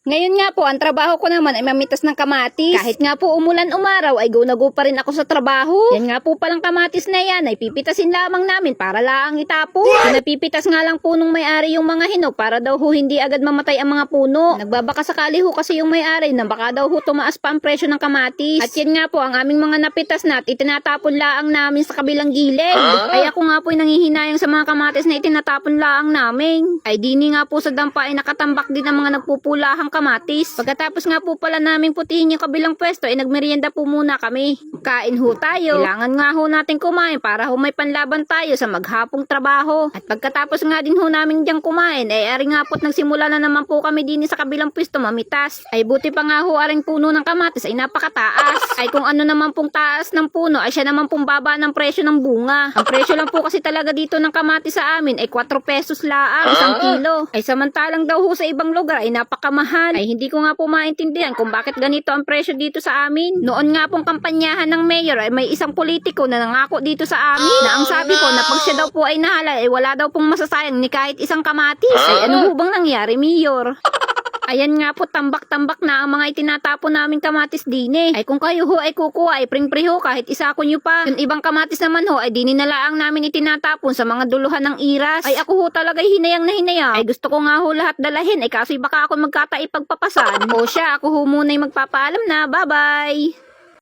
Ngayon nga po, ang trabaho ko naman ay mamitas ng kamatis. Kahit nga po umulan umaraw, ay go na go pa rin ako sa trabaho. Yan nga po palang kamatis na yan, ay pipitasin lamang namin para laang itapon. Napipitas nga lang po nung may-ari yung mga hinog para daw ho hindi agad mamatay ang mga puno. Nagbabaka sakali ho kasi yung may-ari na baka daw ho tumaas pa ang presyo ng kamatis. At yan nga po, ang aming mga napitas na at itinatapon laang namin sa kabilang gilid. Ay ako nga po ay nangihinayang sa mga kamatis na itinatapon laang namin. Ay dini nga po sa dampa ay nakatambak din ang mga nagpupulahang kamatis. Pagkatapos nga po pala naming putihin yung kabilang pwesto ay nagmerienda po muna kami. Kain ho tayo. Kailangan nga ho natin kumain para ho may panlaban tayo sa maghapong trabaho. At pagkatapos nga din ho namin diyang kumain ay ari nga po't nagsimula na naman po kami din sa kabilang pwesto mamitas. Ay buti pa nga ho aring puno ng kamatis ay napakataas. Ay kung ano naman pong taas ng puno ay siya naman pong baba ng presyo ng bunga. Ang presyo lang po kasi talaga dito ng kamatis sa amin ay 4 pesos laang isang kilo. Ay samantalang daw ho sa ibang lugar ay napakamahal. Ay hindi ko nga po maintindihan kung bakit ganito ang presyo dito sa amin. Noon nga pong kampanyahan ng mayor ay may isang politiko na nangako dito sa amin na ang sabi ko na pag siya daw po ay nahalal ay wala daw pong masasayang ni kahit isang kamatis. Ay ano ho bang nangyari, Mayor? Ayan nga po, tambak-tambak na ang mga itinatapon naming kamatis dine. Ay kung kayo ho ay kukuha, ay pring-pri ho kahit isa ko nyo pa. Yung ibang kamatis naman ho, ay dini na laang namin itinatapon sa mga duluhan ng iras. Ay ako ho talaga hinayang na hinayang. Ay gusto ko nga ho lahat dalahin, ay kasi baka ako magkataipagpapasan. O siya, ako ho muna ay magpapaalam na. Bye-bye!